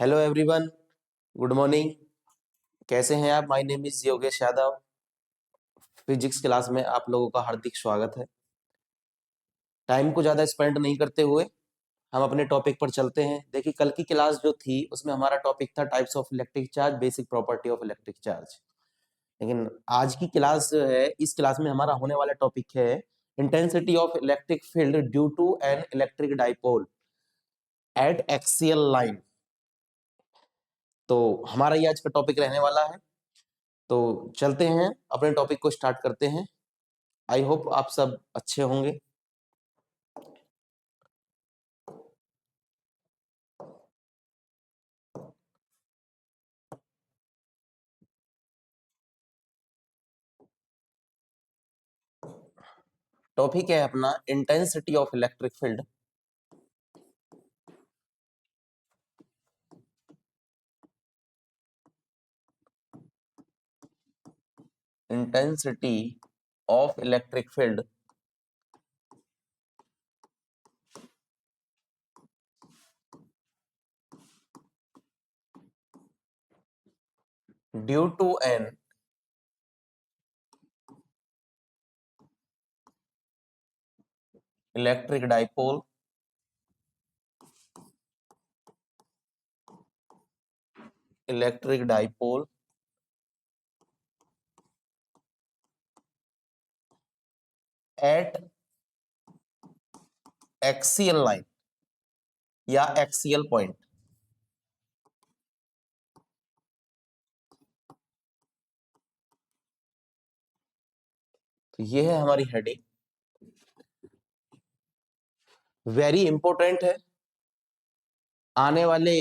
Hello everyone, good morning. कैसे हैं आप? My name is Yogesh Yadav. Physics class में आप लोगों का हार्दिक स्वागत है। टाइम को ज़्यादा स्पेंड नहीं करते हुए हम अपने टॉपिक पर चलते हैं। देखिए, कल की क्लास जो थी उसमें हमारा टॉपिक था types of electric charge, basic property of electric charge. लेकिन आज की क्लास जो है, इस क्लास में हमारा होने वाला टॉपिक है intensity of electric field due to an electric dipole at axial line. तो हमारा ये आज का टॉपिक रहने वाला है। तो चलते हैं, अपने टॉपिक को स्टार्ट करते हैं। आई होप आप सब अच्छे होंगे। टॉपिक है अपना intensity of electric field. Intensity of electric field due to an electric dipole at axial line या एक्सियल पॉइंट। तो ये है हमारी हेडिंग। वेरी इंपॉर्टेंट है, आने वाले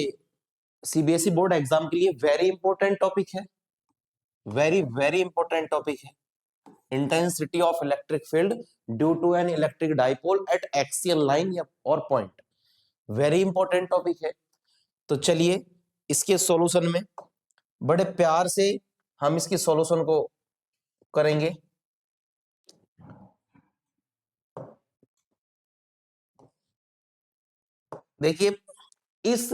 सीबीएसई बोर्ड एग्जाम के लिए वेरी इंपॉर्टेंट टॉपिक है। वेरी वेरी इंपॉर्टेंट टॉपिक है intensity of electric field due to an electric dipole at axial line या और पॉइंट। वेरी इंपॉर्टेंट टॉपिक है। तो चलिए, इसके सॉल्यूशन में बड़े प्यार से हम इसके सॉल्यूशन को करेंगे। देखिए, इस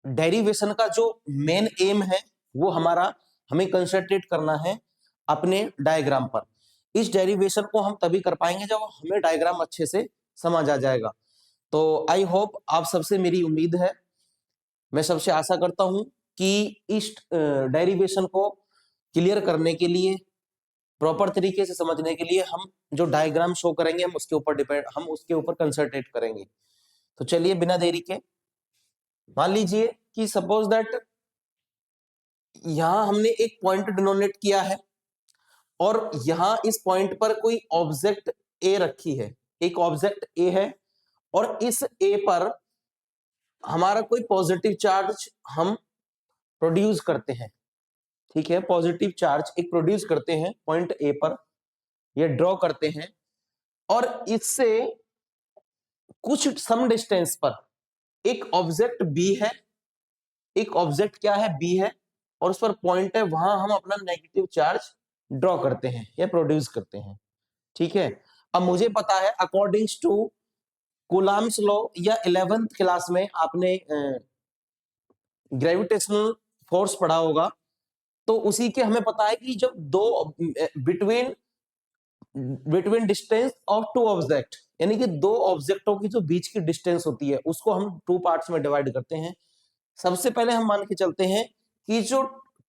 डेरिवेशन का जो मेन एम है वो हमें कंसंट्रेट करना है अपने डायग्राम पर। इस डेरिवेशन को हम तभी कर पाएंगे जब हमें डायग्राम अच्छे से समझ आ जाएगा। तो आई होप आप सबसे मेरी उम्मीद है, मैं सबसे आशा करता हूं कि इस डेरिवेशन को क्लियर करने के लिए, प्रॉपर तरीके से समझने के लिए हम जो डायग्राम शो करेंगे हम उसके ऊपर कंसंट्रेट करेंगे। तो चलिए, बिना देरी के मान लीजिए कि सपोज दैट यहां हमने एक पॉइंट डिनोमिनेट किया है और यहां इस पॉइंट पर कोई ऑब्जेक्ट ए रखी है। एक ऑब्जेक्ट ए है और इस ए पर हमारा कोई पॉजिटिव चार्ज हम प्रोड्यूस करते हैं। ठीक है, पॉजिटिव चार्ज एक प्रोड्यूस करते हैं पॉइंट ए पर, ये ड्रॉ करते हैं और इससे कुछ सम डिस्टेंस पर एक ऑब्जेक्ट बी है। एक ऑब्जेक्ट क्या है? बी है और उस पर पॉइंट है, वहां हम अपना नेगेटिव चार्ज ड्रॉ करते हैं या प्रोड्यूस करते हैं। ठीक है, अब मुझे पता है अकॉर्डिंग टू कूलम्ब्स लॉ या 11th क्लास में आपने ग्रेविटेशनल फोर्स पढ़ा होगा, तो उसी के हमें पता है कि जब दो between between distance of two object, यानी कि दो ऑब्जेक्टों की जो बीच की डिस्टेंस होती है उसको हम टू पार्ट्स में डिवाइड करते हैं। सबसे पहले हम मान के चलते हैं कि जो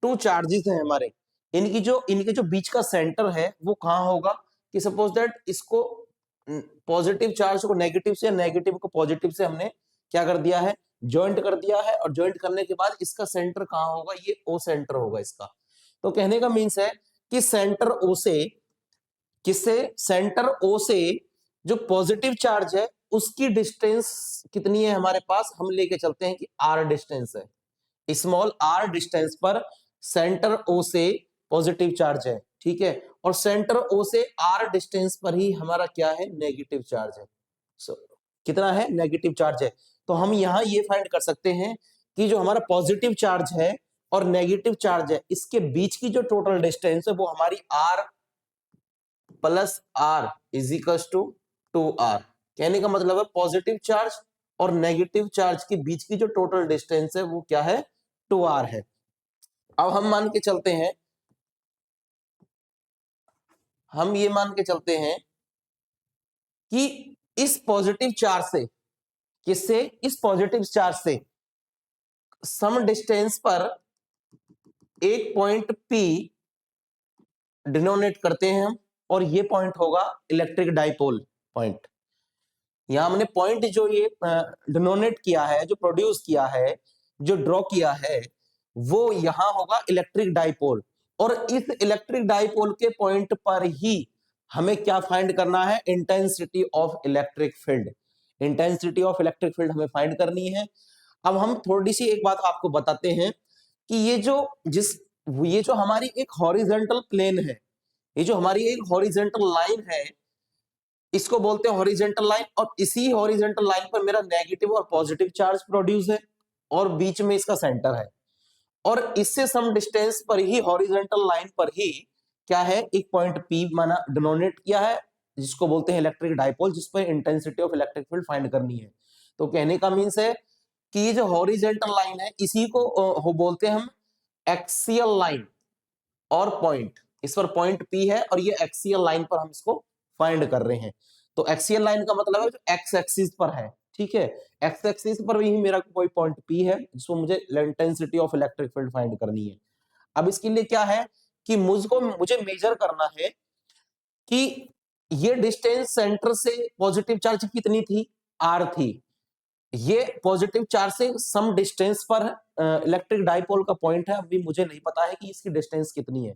टू चार्जेस हैं हमारे, इनके जो बीच का सेंटर है वो कहां होगा। कि सपोज दैट इसको पॉजिटिव चार्ज को नेगेटिव से, नेगेटिव को पॉजिटिव से हमने क्या कर दिया है? ज्वाइंट कर दिया है। और ज्वाइंट करने के बाद इसका सेंटर कहां होगा? ये ओ सेंटर होगा इसका। तो कहने का मीन्स है कि सेंटर ओ से, किससे? सेंटर ओ से जो पॉजिटिव चार्ज है उसकी डिस्टेंस कितनी है हमारे पास? हम लेके चलते हैं कि आर डिस्टेंस है। स्मॉल आर डिस्टेंस पर सेंटर ओ से पॉजिटिव चार्ज है। ठीक है, और सेंटर ओ से आर डिस्टेंस पर ही हमारा क्या है? नेगेटिव चार्ज है। कितना है? नेगेटिव चार्ज है। तो हम यहां ये फाइंड कर सकते हैं कि जो हमारा पॉजिटिव चार्ज है और नेगेटिव चार्ज है, इसके बीच की जो टोटल डिस्टेंस है वो हमारी R plus R is equal to 2r। कहने का मतलब है पॉजिटिव चार्ज और नेगेटिव चार्ज के बीच की जो टोटल डिस्टेंस है वो क्या है, 2r है। अब हम मान के चलते हैं, हम ये मान के चलते हैं कि इस पॉजिटिव चार्ज से, किससे, इस पॉजिटिव चार्ज से सम डिस्टेंस पर एक पॉइंट P डिनोनेट करते हैं हम, और ये पॉइंट होगा इलेक्ट्रिक डाइपोल पॉइंट। यहां हमने पॉइंट जो ये डिनोनेट किया है, जो प्रोड्यूस किया है, जो ड्रॉ किया है, वो यहां होगा इलेक्ट्रिक डाइपोल। और इस इलेक्ट्रिक डाइपोल के पॉइंट पर ही हमें क्या फाइंड करना है, intensity of electric field. Intensity of electric field हमें फाइंड करनी है। अब हम थोड़ी सी एक बात आपको बताते हैं कि ये जो हमारी एक हॉरिजॉन्टल प्लेन है, ये जो हमारी एक हॉरिजॉन्टल लाइन है, इसको बोलते हैं हॉरिजॉन्टल लाइन। और इसी हॉरिजॉन्टल लाइन पर मेरा नेगेटिव और पॉजिटिव चार्ज प्रोड्यूस है, और बीच में इसका सेंटर है। और इससे सम डिस्टेंस पर ही, हॉरिजॉन्टल लाइन पर ही क्या है, एक पॉइंट P माना डिनोनेट किया है, जिसको बोलते हैं इलेक्ट्रिक डाइपोल, जिस पर intensity of electric field find करनी है। तो कहने का मीन्स है कि ये जो हॉरिजॉन्टल लाइन है, इसी को बोलते हैं हम एक्सियल लाइन और पॉइंट। इस पर पॉइंट P है और ये एक्सियल लाइन पर हम इसको फाइंड कर रहे हैं। तो एक्सियल लाइन का मतलब है जो एक्स एक्सिस पर है, ठीक है, एक्स एक्सिस पर भी मेरा कोई पॉइंट P है जिसको मुझे intensity of electric field find करनी है। अब इसके लिए क्या है कि मुझे मेजर करना है कि ये डिस्टेंस सेंटर से पॉजिटिव चार्ज कितनी थी, r थी। ये पॉजिटिव चार्ज से सम डिस्टेंस पर इलेक्ट्रिक डाइपोल का पॉइंट है। अभी मुझे नहीं पता है कि इसकी डिस्टेंस कितनी है।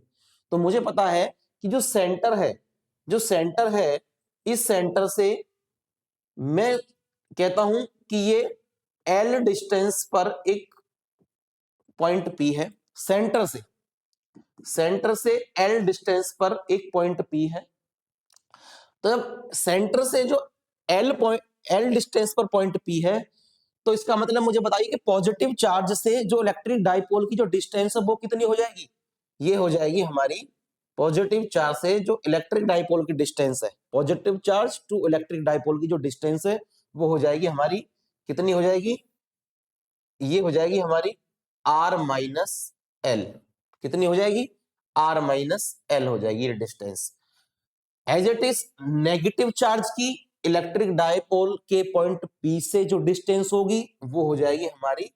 तो मुझे पता है कि जो सेंटर है, इस सेंटर से मैं कहता हूं कि ये L डिस्टेंस पर एक पॉइंट P है। सेंटर से L डिस्टेंस पर एक पॉइंट P है। तो जब सेंटर से जो L डिस्टेंस पर पॉइंट P है, तो इसका मतलब मुझे बताइए कि पॉजिटिव चार्ज से जो इलेक्ट्रिक डाइपोल की जो डिस्टेंस है वो कितनी हो जाएगी, ये हो जाएगी हमारी पॉजिटिव चार्ज से जो इलेक्ट्रिक डाइपोल की डिस्टेंस है, positive charge to electric dipole की जो डिस्टेंस है वो हो जाएगी हमारी, कितनी हो जाएगी, ये हो जाएगी हमारी r माइनस एल। कितनी हो जाएगी, r माइनस एल हो जाएगी ये distance. As it is negative charge की इलेक्ट्रिक डाइपोल के पॉइंट P से जो डिस्टेंस होगी वो हो जाएगी हमारी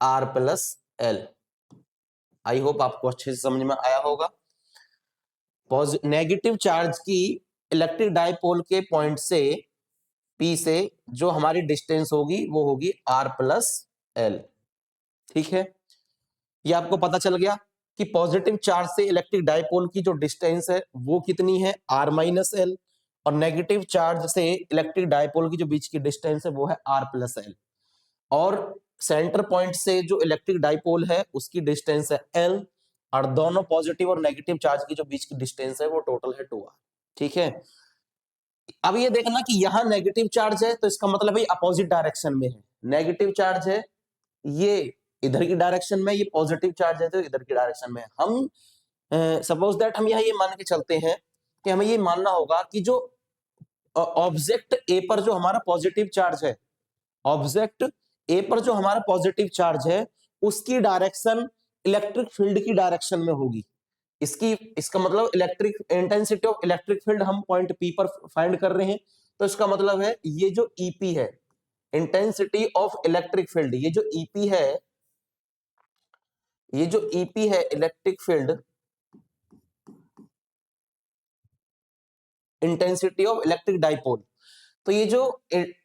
r plus L. I hope आपको अच्छे से समझ में आया होगा। नेगेटिव चार्ज की इलेक्ट्रिक डाइपोल के पॉइंट से P से जो हमारी डिस्टेंस होगी वो होगी r प्लस एल। ठीक है, ये आपको पता चल गया कि पॉजिटिव चार्ज से इलेक्ट्रिक डाइपोल की जो डिस्टेंस है वो कितनी है, r माइनस एल, और नेगेटिव चार्ज से इलेक्ट्रिक डाइपोल की जो बीच की डिस्टेंस है वो है r प्लस एल। और सेंटर पॉइंट से जो इलेक्ट्रिक डाइपोल है उसकी डिस्टेंस है l, और दोनों पॉजिटिव और नेगेटिव चार्ज की जो बीच की डिस्टेंस है वो टोटल है 2r। ठीक है, अब ये देखना कि यहाँ नेगेटिव चार्ज है तो इसका मतलब है अपोजिट डायरेक्शन में है। नेगेटिव चार्ज है ये इधर की डायरेक्शन में, ये पॉजिटिव चार्ज है तो इधर की डायरेक्शन में। हम सपोज दैट हम यहाँ ये मान के चलते हैं कि हमें ये मानना होगा कि जो ऑब्जेक्ट ए पर जो हमारा पॉजिटिव चार्ज है, ऑब्जेक्ट ए पर जो हमारा पॉजिटिव चार्ज है उसकी डायरेक्शन इलेक्ट्रिक फील्ड की डायरेक्शन में होगी। इसका मतलब electric intensity of electric field हम पॉइंट P पर फाइंड कर रहे हैं। तो इसका मतलब है ये जो EP है, इंटेंसिटी ऑफ इलेक्ट्रिक फील्ड, ये जो EP है, ये जो EP है electric field, intensity of electric dipole, तो ये जो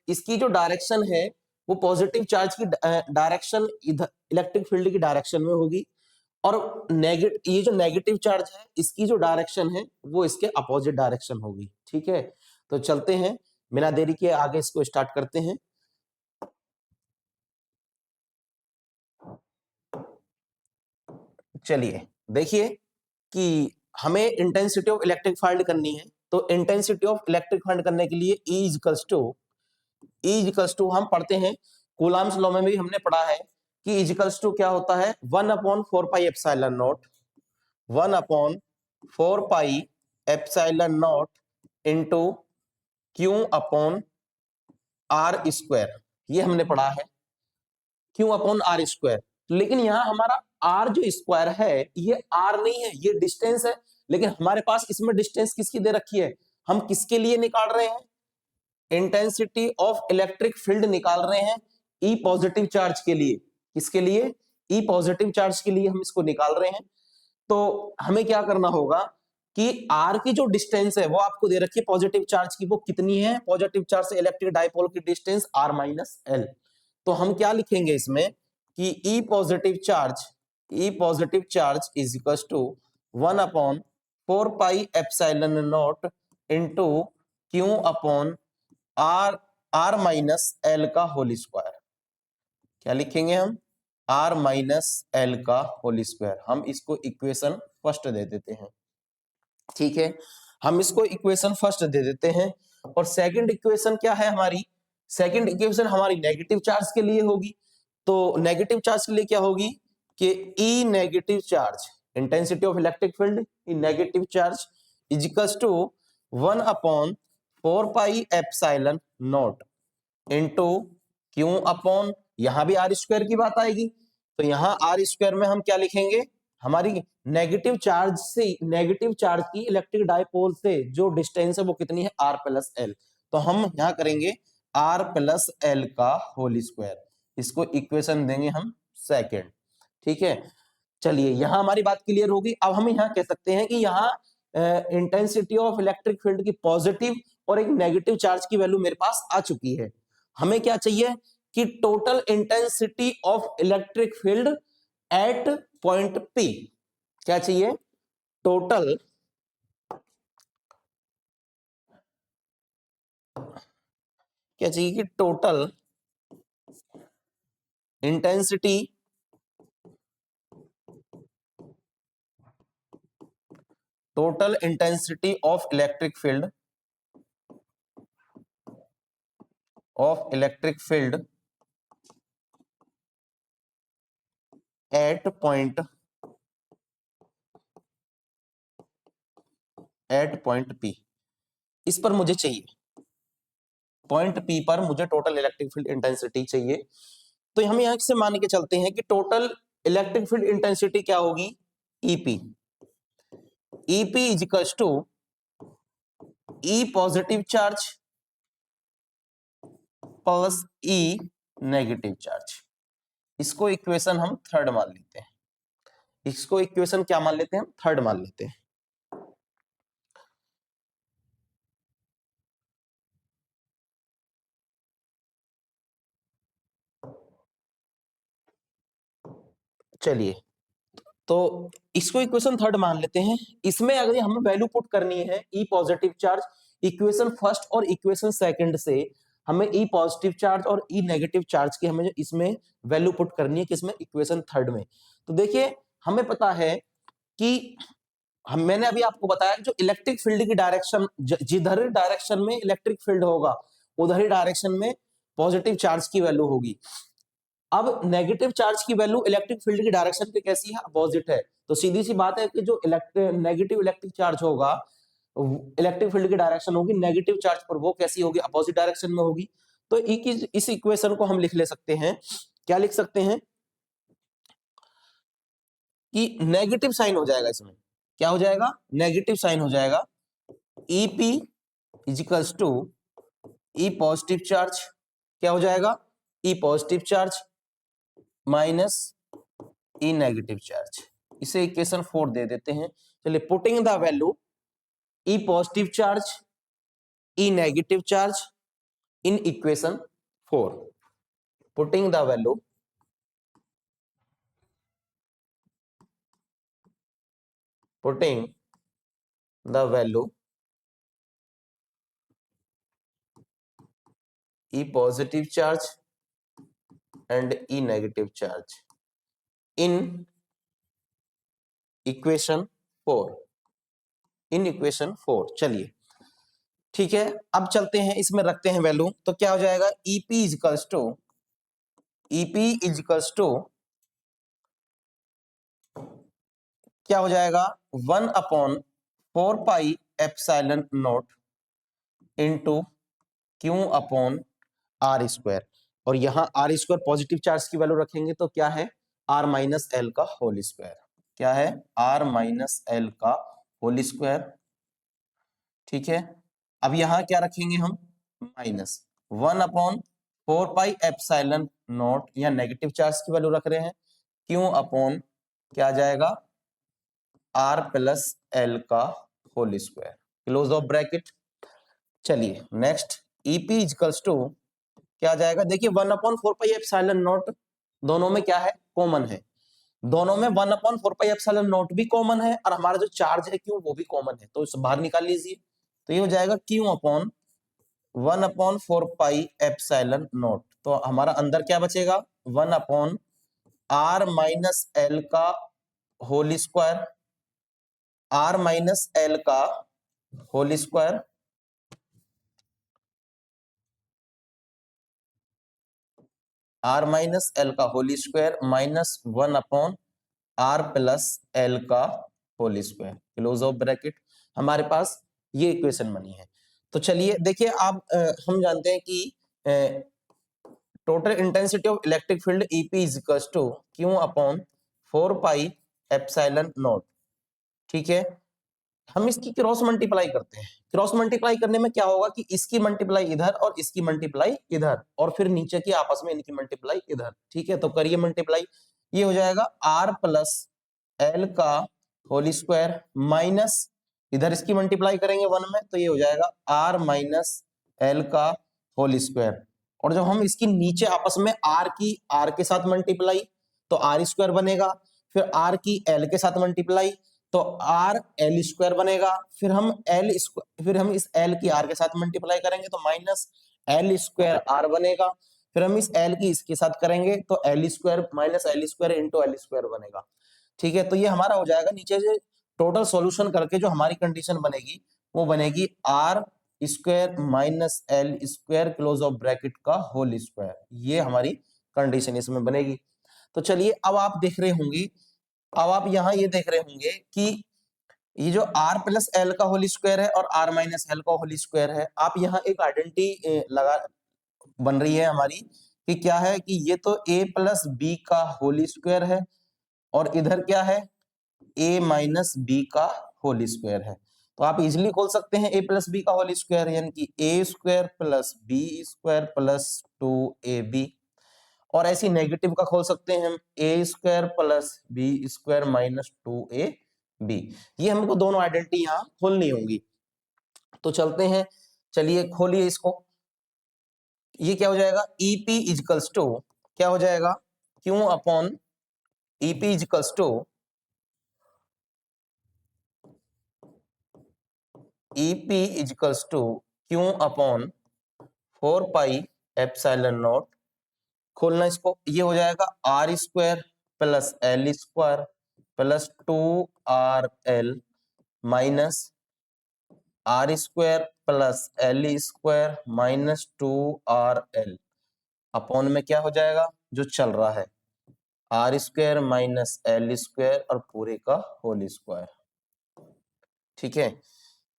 इसकी जो डायरेक्शन है वो पॉजिटिव चार्ज की डायरेक्शन इधर इलेक्ट्रिक फील्ड की डायरेक्शन में होगी, और ये जो नेगेटिव चार्ज है इसकी जो डायरेक्शन है वो इसके अपोजिट डायरेक्शन होगी। ठीक है, तो चलते हैं बिना देरी के आगे इसको स्टार्ट करते हैं। चलिए देखिए कि हमें इंटेंसिटी ऑफ इलेक्ट्रिक फील्ड करनी है। तो इंटेंसिटी ऑफ इलेक्ट्रिक फील्ड करने के लिए E इक्वल्स टू हम पढ़ते हैं, कूलम्ब्स लॉ में भी हमने पढ़ा है कि इक्वल्स टू क्या होता है, 1/4 pi epsilon naught, 1/4 pi epsilon naught into Q upon r square, ये हमने पढ़ा है, क्यू अपॉन आर स्क्वायर। लेकिन यहाँ हमारा आर जो स्क्वायर है ये आर नहीं है, ये डिस्टेंस है। लेकिन हमारे पास इसमें डिस्टेंस किसकी दे रखी है, हम किसके लिए निकाल रहे हैं, इंटेंसिटी ऑफ इलेक्ट्रिक फील्ड निकाल रहे हैं ई पॉजिटिव चार्ज के लिए। किसके लिए, ई पॉजिटिव चार्ज के लिए हम इसको निकाल रहे हैं। तो हमें क्या करना होगा कि आर की जो डिस्टेंस है वो आपको दे रखी है पॉजिटिव चार्ज की, वो कितनी है, पॉजिटिव चार्ज से इलेक्ट्रिक डाइपोल की डिस्टेंस आर माइनस एल। तो हम क्या लिखेंगे इसमें कि E positive charge is equal to 1 upon 4 pi epsilon naught into Q upon R minus L का होल स्क्वायर। क्या लिखेंगे हम, आर माइनस एल का होल स्क्वायर। हम इसको इक्वेशन फर्स्ट दे देते हैं, ठीक है, हम इसको इक्वेशन फर्स्ट दे देते हैं। और सेकंड इक्वेशन क्या है हमारी, सेकंड इक्वेशन हमारी नेगेटिव चार्ज के लिए होगी। तो नेगेटिव चार्ज के लिए क्या होगी कि E negative charge, intensity of electric field E negative charge is equals to 1 upon 4 pi epsilon naught into Q upon, यहां भी आर स्क्वायर की बात आएगी। तो यहां आर स्क्वायर में हम क्या लिखेंगे, हमारी नेगेटिव चार्ज से, नेगेटिव चार्ज की इलेक्ट्रिक डाइपोल से जो डिस्टेंस है वो कितनी है, आर प्लस एल। तो हम यहां करेंगे आर प्लस एल का होल स्क्वायर, इसको इक्वेशन देंगे हम सेकंड, ठीक है। चलिए यहां हमारी बात क्लियर होगी। अब हम यहां कह सकते हैं कि यहाँ इंटेंसिटी ऑफ इलेक्ट्रिक फील्ड की पॉजिटिव और एक नेगेटिव चार्ज की वैल्यू मेरे पास आ चुकी है। हमें क्या चाहिए कि total intensity of electric field at point P, क्या चाहिए, टोटल क्या चाहिए कि total intensity of electric field at point P, इस पर मुझे चाहिए, पॉइंट पी पर मुझे टोटल इलेक्ट्रिक फील्ड इंटेंसिटी चाहिए। तो हम यहां से मान के चलते हैं कि टोटल इलेक्ट्रिक फील्ड इंटेंसिटी क्या होगी, EP. EP is equal to E positive charge plus E negative charge. इसको इक्वेशन हम थर्ड मान लेते हैं, इसको इक्वेशन क्या मान लेते हैं, हम थर्ड मान लेते हैं। चलिए तो इसको इक्वेशन थर्ड मान लेते हैं। इसमें अगर हमें वैल्यू पुट करनी है ई पॉजिटिव चार्ज, इक्वेशन फर्स्ट और इक्वेशन सेकंड से हमें ई पॉजिटिव चार्ज और ई नेगेटिव चार्ज की हमें इसमें वैल्यू पुट करनी है, किसमें, इक्वेशन थर्ड में। तो देखिए हमें पता है कि मैंने अभी आपको बताया जो इलेक्ट्रिक फील्ड की डायरेक्शन, जिधर डायरेक्शन में इलेक्ट्रिक फील्ड होगा उधर ही डायरेक्शन में पॉजिटिव चार्ज की वैल्यू होगी। अब नेगेटिव चार्ज की वैल्यू इलेक्ट्रिक फील्ड की डायरेक्शन पे कैसी है, अपोजिट है। तो सीधी सी बात है कि जो नेगेटिव इलेक्ट्रिक चार्ज होगा, इलेक्ट्रिक फील्ड की डायरेक्शन होगी नेगेटिव चार्ज पर, वो कैसी होगी, अपोजिट डायरेक्शन में होगी। तो इस इक्वेशन को हम लिख ले सकते हैं, क्या लिख सकते हैं कि नेगेटिव साइन हो जाएगा, इसमें क्या हो जाएगा, नेगेटिव साइन हो जाएगा। EP equals to E positive charge, क्या हो जाएगा, E positive charge minus E negative charge. इसे इक्वेशन 4 दे देते हैं। चलिए putting the value E positive charge E negative charge in equation 4, putting the value E positive charge and E negative charge in equation 4। चलिए ठीक है, अब चलते हैं इसमें रखते हैं वैल्यू। तो क्या हो जाएगा, ईपी इजिकल्स टू क्या हो जाएगा, 1 upon 4 pi epsilon naught into Q upon r square, और यहाँ आर स्क्वायर पॉजिटिव चार्ज की वैल्यू रखेंगे तो क्या है, आर माइनस एल का होल स्क्वायर। क्या है, आर माइनस एल का होल स्क्वायर। ठीक है, अब यहां क्या रखेंगे हम, माइनस 1/4 पाई नॉट, या नेगेटिव चार्ज की वैल्यू रख रहे हैं, क्यों अपॉन क्या आ जाएगा, आर प्लस एल का whole square, close off bracket. चलिए नेक्स्ट, ईपी इजकल्स टू क्या आ जाएगा, देखिए 1/4 पाई एप्सिलॉन नॉट, दोनों में क्या है, कॉमन है, दोनों में 1/4 पाई एप्सिलॉन नॉट भी कॉमन है, और हमारा जो चार्ज है क्यू वो भी कॉमन है, तो इसे बाहर निकाल लीजिए, तो ये हो जाएगा Q upon 1/4 pi epsilon not. तो हमारा अंदर क्या बचेगा, 1/r-l का होल स्क्वायर, r-l का होल स्क्वायर, r-l का whole square minus 1/r plus l का whole square, close off bracket. हमारे पास ये इक्वेशन बनी है। तो चलिए देखिए, आप हम जानते हैं कि total intensity of electric field EP is equals to Q upon 4 pi epsilon naught. ठीक है, हम इसकी क्रॉस मल्टीप्लाई करते हैं, क्रॉस मल्टीप्लाई करने में क्या होगा कि इसकी मल्टीप्लाई इधर और इसकी मल्टीप्लाई इधर, और फिर नीचे की आपस में इनकी मल्टीप्लाई इधर। ठीक है, तो करिए मल्टीप्लाई, ये हो जाएगा आर प्लस एल का होल स्क्वायर माइनस, इधर इसकी मल्टीप्लाई करेंगे 1 में, तो ये हो जाएगा आर माइनस एल का होल स्क्वायर, और जब हम इसकी नीचे आपस में आर की आर के साथ मल्टीप्लाई तो आर स्क्वायर बनेगा, फिर आर की एल के साथ मल्टीप्लाई तो आर एल स्क्वायर बनेगा, फिर हम इस एल की आर के साथ मल्टीप्लाई करेंगे तो माइनस एल स्क्वायर आर बनेगा, फिर हम इस एल की इसके साथ करेंगे तो L square minus L square into L square बनेगा। ठीक है, तो ये हमारा हो जाएगा, नीचे से टोटल सॉल्यूशन करके जो हमारी कंडीशन बनेगी वो बनेगी r square minus L square close off bracket का होल स्क्वायर, ये हमारी कंडीशन इसमें बनेगी। तो चलिए, अब आप देख रहे होंगे, अब आप यहाँ ये देख रहे होंगे कि ये जो r प्लस एल का होल स्क्वायर है और r माइनस एल का होल स्क्वायर है, आप यहाँ एक आइडेंटिटी लगा बन रही है हमारी कि क्या है कि ये तो a प्लस बी का होल स्क्वायर है, और इधर क्या है, a माइनस बी का होल स्क्वायर है। तो आप इजिली खोल सकते हैं a प्लस बी का होल स्क्वायर, यानी कि a square plus B square plus 2ab, और ऐसी नेगेटिव का खोल सकते हैं हम A square plus B square minus 2ab। ये हमको दोनों आइडेंटिटी यहाँ खोलनी होंगी, तो चलते हैं, चलिए खोलिए इसको। ये क्या हो जाएगा, ईपी इजकल्स टू क्या हो जाएगा, Q upon EP equals to EP equals to Q upon 4 pi epsilon naught, खोलना इसको, ये हो जाएगा r square plus l square plus 2rl minus r square plus l square minus 2rl, upon में क्या हो जाएगा जो चल रहा है, r square minus L square और पूरे का होल स्क्वायर। ठीक है,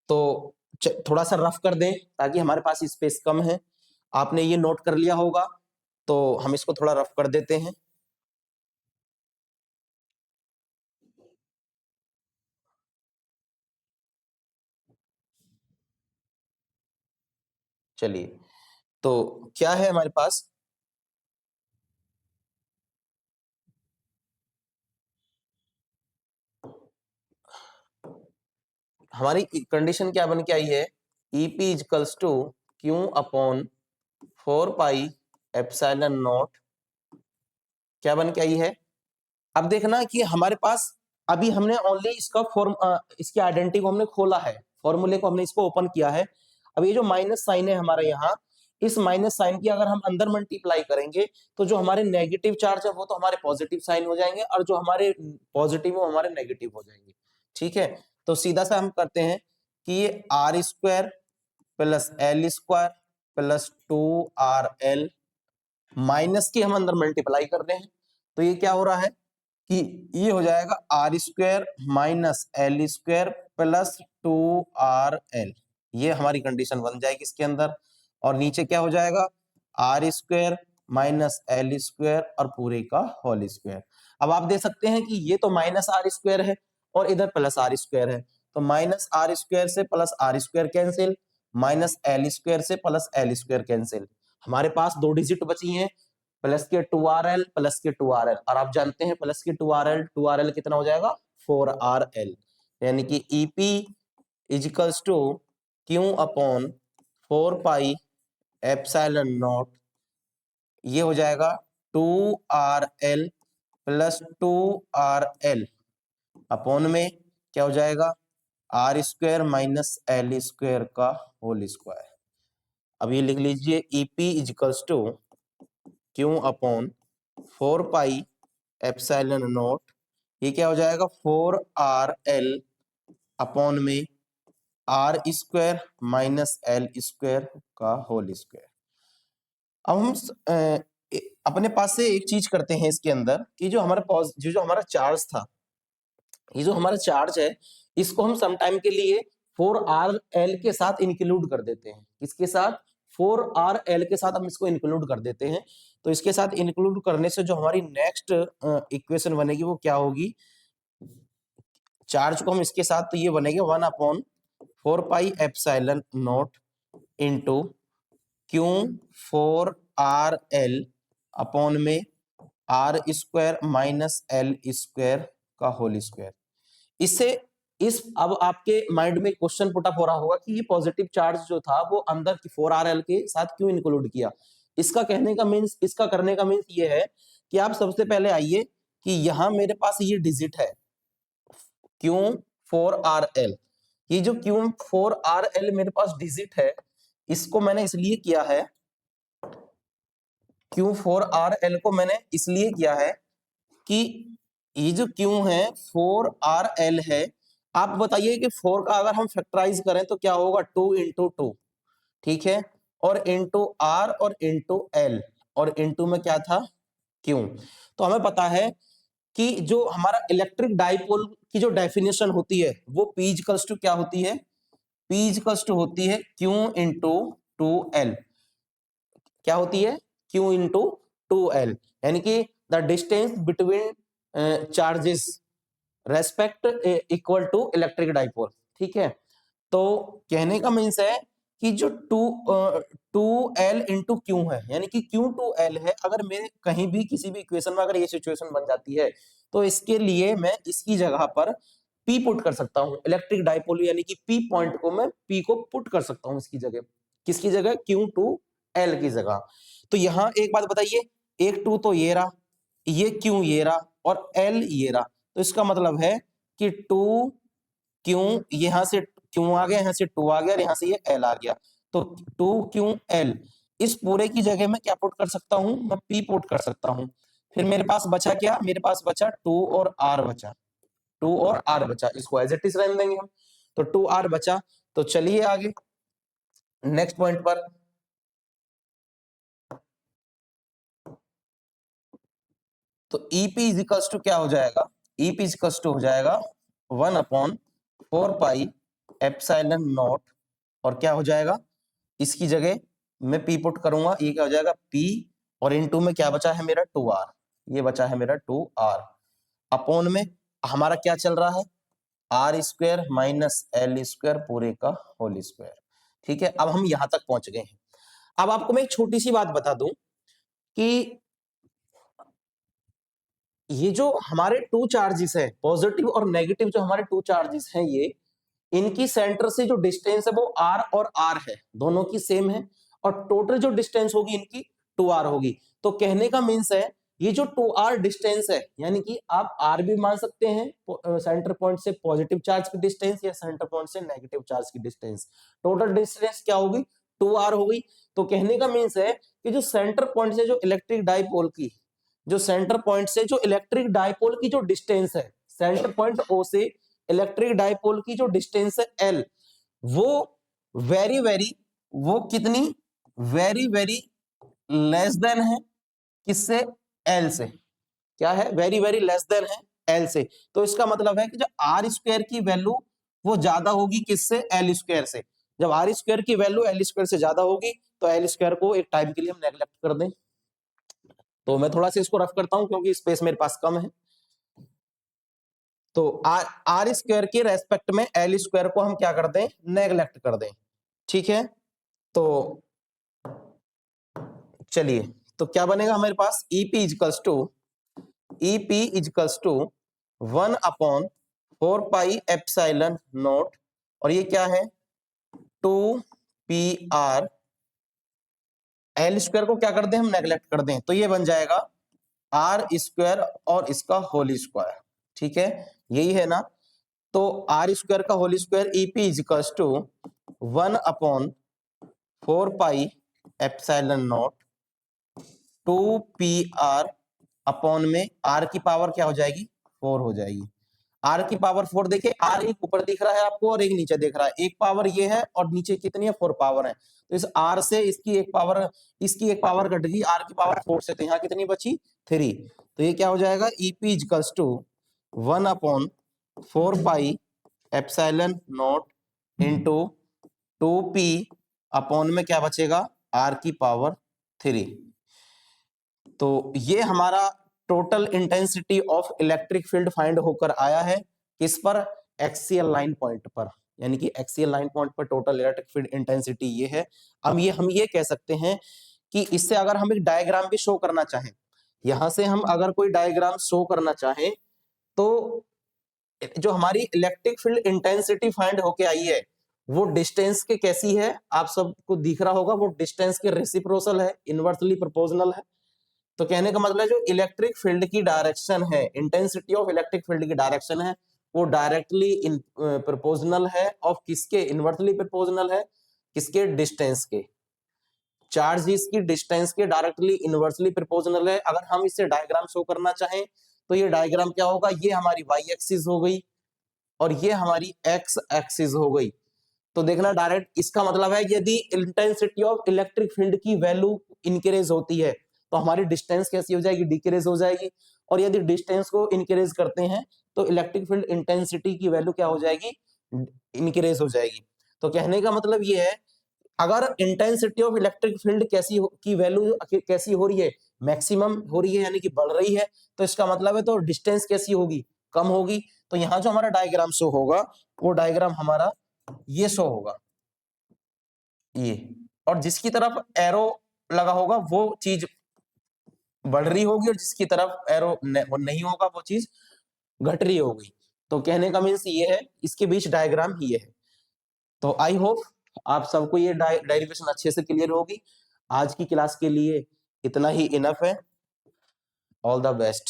तो थोड़ा सा रफ कर दें ताकि हमारे पास स्पेस कम है, आपने ये नोट कर लिया होगा, तो हम इसको थोड़ा रफ कर देते हैं। चलिए, तो क्या है हमारे पास, हमारी कंडीशन क्या बन के आई है, EP equals to Q upon 4 pi epsilon naught, क्या बन के आई है। अब देखना कि हमारे पास अभी हमने ओनली इसका इसकी आइडेंटिटी को हमने खोला है, फॉर्मूले को हमने इसको ओपन किया है। अब ये जो माइनस साइन है हमारा यहाँ, इस माइनस साइन की अगर हम अंदर मल्टीप्लाई करेंगे तो जो हमारे नेगेटिव चार्ज है वो तो हमारे पॉजिटिव साइन हो जाएंगे, और जो हमारे पॉजिटिव वो हमारे नेगेटिव हो जाएंगे। ठीक है, तो सीधा सा हम करते हैं कि ये r square plus l square plus 2rl minus की हम अंदर मल्टीप्लाई कर रहे हैं, तो ये क्या हो रहा है कि ये हो जाएगा r square minus L square plus 2rl, ये हमारी कंडीशन बन जाएगी इसके अंदर, और नीचे क्या हो जाएगा, r square minus L square और पूरे का होल स्क्वायर। अब आप देख सकते हैं कि ये तो माइनस आर स्क्वायर है और इधर प्लस आर स्क्वायर है, तो माइनस आर स्क्वायर से plus r square cancel, minus L square से प्लस एल स्क्वायर कैंसिल। हमारे पास दो डिजिट बची हैं, प्लस के 2rl प्लस के 2rl, और आप जानते हैं प्लस के 2rl कितना हो जाएगा 4rl, यानी कि EP equals to Q upon 4 pi epsilon naught, ये हो जाएगा 2rl प्लस 2rl अपॉन में क्या हो जाएगा r square minus L square का होल स्क्वायर। अब ये लिख लीजिए EP equals to Q upon 4 pi epsilon naught, ये क्या हो जाएगा 4rl अपॉन में are square minus L square का होल स्क्वायर। अब हम अपने पास से एक चीज करते हैं इसके अंदर कि जो हमारा जो हमारा चार्ज था, ये जो हमारा चार्ज है इसको हम सम टाइम के लिए 4rl के साथ इंक्लूड कर देते हैं। इसके साथ 4rl के साथ हम इसको इंक्लूड कर देते हैं। तो इसके साथ इंक्लूड करने से जो हमारी नेक्स्ट इक्वेशन बनेगी वो क्या होगी, चार्ज को हम इसके साथ, तो ये बनेगी 1 upon 4 pi epsilon naught into Q 4rl upon में are square minus L square का होल स्क्वायर। इससे अब आपके माइंड में क्वेश्चन पुट अप हो रहा होगा कि ये पॉजिटिव चार्ज जो था वो अंदर 4rl के साथ क्यों इंक्लूड किया। इसका करने का मीन्स ये है कि आप सबसे पहले आइए कि यहां मेरे पास ये डिजिट है Q4rl, ये जो Q4rl मेरे पास डिजिट है इसको मैंने इसलिए किया है, Q4rl को मैंने इसलिए किया है कि ये जो Q है 4rl है। आप बताइए कि 4 का अगर हम फैक्टराइज करें तो क्या होगा 2 इंटू 2, ठीक है, और इंटू r और इंटू l, और इंटू में क्या था Q। तो हमें पता है कि जो हमारा इलेक्ट्रिक डाइपोल की जो डेफिनेशन होती है वो P इक्वल्स टू क्या होती है, P इक्वल्स टू होती है Q इंटू 2l, क्या होती है Q इंटू 2l, यानी कि the distance between charges respect equal to electric dipole, ठीक है। तो कहने का मीन्स है कि जो 2l इंटू क्यू है, यानी कि Q 2l है, अगर मेरे कहीं भी किसी भी इक्वेशन में अगर ये सिचुएशन बन जाती है तो इसके लिए मैं इसकी जगह पर P पुट कर सकता हूं, इलेक्ट्रिक डाइपोल यानी कि P पॉइंट को मैं P को पुट कर सकता हूं इसकी जगह, किसकी जगह Q 2l की जगह। तो यहां एक बात बताइए, एक 2 तो ये रहा, ये Q ये रहा और L ये रहा, तो इसका मतलब है कि 2 Q, यहां से Q आ गया, यहां से 2 आ गया और यहां से ये L आ गया, तो 2 Q L इस पूरे की जगह मैं क्या पुट कर सकता हूं, मैं P पुट कर सकता हूं। फिर मेरे पास बचा क्या, मेरे पास बचा 2 और R बचा, 2 और R बचा, इसको एज इट इज रहने देंगे हम, तो 2R बचा। तो चलिए आगे नेक्स्ट पॉइंट पर, तो EP इजिकल्स टू क्या हो जाएगा, EP इजिकल्स टू हो जाएगा 1 अपॉन 4 पाई एप्सिलॉन नॉट, और क्या हो जाएगा इसकी जगह मैं P पुट करूंगा, ये क्या हो जाएगा P, और इनटू में क्या बचा है मेरा 2R, ये बचा है मेरा 2R अपॉन में हमारा क्या चल रहा है r square minus L square पूरे का होल स्क्वायर, ठीक है। अब हम यहां तक पहुंच गए हैं। अब आपको मैं एक छोटी सी बात बता दूं कि ये जो हमारे टू चार्जेस है, पॉजिटिव और नेगेटिव जो हमारे टू चार्जेस हैं, ये इनकी सेंटर से जो डिस्टेंस है वो r और r है, दोनों की सेम है, और टोटल जो डिस्टेंस होगी इनकी 2r होगी। तो कहने का मीन्स है ये जो 2r डिस्टेंस है, यानी कि आप r भी मान सकते हैं सेंटर पॉइंट से पॉजिटिव चार्ज की डिस्टेंस या सेंटर पॉइंट से नेगेटिव चार्ज की डिस्टेंस, टोटल डिस्टेंस क्या होगी 2r होगी। तो कहने का मीन्स है कि जो सेंटर पॉइंट से जो इलेक्ट्रिक डाइपोल की, जो सेंटर पॉइंट से जो इलेक्ट्रिक डाइपोल की जो डिस्टेंस है, सेंटर पॉइंट O से इलेक्ट्रिक डाइपोल की जो डिस्टेंस है L, वो वेरी वेरी, वो कितनी वेरी वेरी लेस देन है किससे, L से, क्या है वेरी वेरी लेस देन है L से। तो इसका मतलब है कि जो R स्क्वायर की वैल्यू वो ज्यादा होगी किससे, L स्क्वायर से। जब आर स्क्वायर की वैल्यू एल स्क्वायर से ज्यादा होगी तो एल स्क्वायर को एक टाइम के लिए हम नेग्लेक्ट कर दें। तो मैं थोड़ा सा इसको रफ करता हूं क्योंकि स्पेस मेरे पास कम है। तो आर स्क्वायर के रेस्पेक्ट में एल स्क्वायर को हम क्या कर दें, नेग्लेक्ट कर दें। ठीक है, तो चलिए, तो क्या बनेगा हमारे पास, EP equals to 1/4 pi epsilon naught, और ये क्या है 2 πr, एल स्क्वायर को क्या कर दें हम, नेग्लेक्ट कर दें, तो ये बन जाएगा आर स्क्वायर और इसका होल स्क्वायर। ठीक है, यही है ना। तो आर स्क्वायर का whole square EP equals to 1/4 pi epsilon naught 2 πr upon में आर की पावर क्या हो जाएगी, 4 हो जाएगी। आर की पावर 4, देखिए आर एक ऊपर दिख रहा है आपको और एक नीचे दिख रहा है, एक पावर ये है और नीचे कितनी है, 4 पावर है। तो इस आर से इसकी एक पावर कट गई, आर की पावर 4 से, तो यहाँ कितनी बची, 3। तो ये क्या हो जाएगा, EP equals to 1/4 pi epsilon naught into 2p upon में क्या बचेगा, आर की पावर 3। तो ये हमारा total intensity of electric field find होकर आया है, किस पर, एक्सियल लाइन पॉइंट पर, यानी कि एक्सियल लाइन पॉइंट पर टोटल इलेक्ट्रिक फील्ड इंटेंसिटी ये है। अब ये हम ये कह सकते हैं कि इससे अगर हम एक डायग्राम भी शो करना चाहें, यहां से हम अगर कोई डायग्राम शो करना चाहें, तो जो हमारी इलेक्ट्रिक फील्ड इंटेंसिटी फाइंड होके आई है वो डिस्टेंस के कैसी है, आप सबको दिख रहा होगा, वो डिस्टेंस के रेसिप्रोकल है, इनवर्सली प्रोपोर्शनल है। तो कहने का मतलब जो इलेक्ट्रिक फील्ड की डायरेक्शन है, इंटेंसिटी ऑफ इलेक्ट्रिक फील्ड की डायरेक्शन है, वो डायरेक्टली प्रोपोर्शनल है ऑफ किसके, इनवर्सली प्रोपोर्शनल है किसके, डिस्टेंस के। चार्ज इसकी डिस्टेंस के डायरेक्टली इनवर्सली प्रोपोर्शनल है। अगर हम इससे डायग्राम शो करना चाहें तो ये डायग्राम क्या होगा, ये हमारी वाई एक्सिस हो गई और ये हमारी एक्स एक्सिस हो गई। तो देखना डायरेक्ट, इसका मतलब है यदि इंटेंसिटी ऑफ इलेक्ट्रिक फील्ड की वैल्यू इंक्रीज होती है तो हमारी डिस्टेंस कैसी हो जाएगी, डिक्रीज हो जाएगी, और यदि डिस्टेंस को इंक्रीज करते हैं तो इलेक्ट्रिक फील्ड इंटेंसिटी की वैल्यू क्या हो जाएगी, इंक्रीज हो जाएगी। तो कहने का मतलब ये है, अगर इंटेंसिटी ऑफ इलेक्ट्रिक फील्ड की वैल्यू कैसी हो रही है, मैक्सिमम हो रही है यानी कि बढ़ रही है, तो इसका मतलब है तो डिस्टेंस कैसी होगी, कम होगी। तो यहाँ जो हमारा डायग्राम शो होगा वो डायग्राम हमारा ये शो होगा, ये, और जिसकी तरफ एरो लगा होगा वो चीज बढ़ रही होगी और जिसकी तरफ एरो नहीं होगा वो चीज घट रही होगी। तो कहने का मीन्स ये है, इसके बीच डायग्राम ये है। तो आई होप आप सबको ये डेरिवेशन अच्छे से क्लियर होगी। आज की क्लास के लिए इतना ही इनफ है। All the best.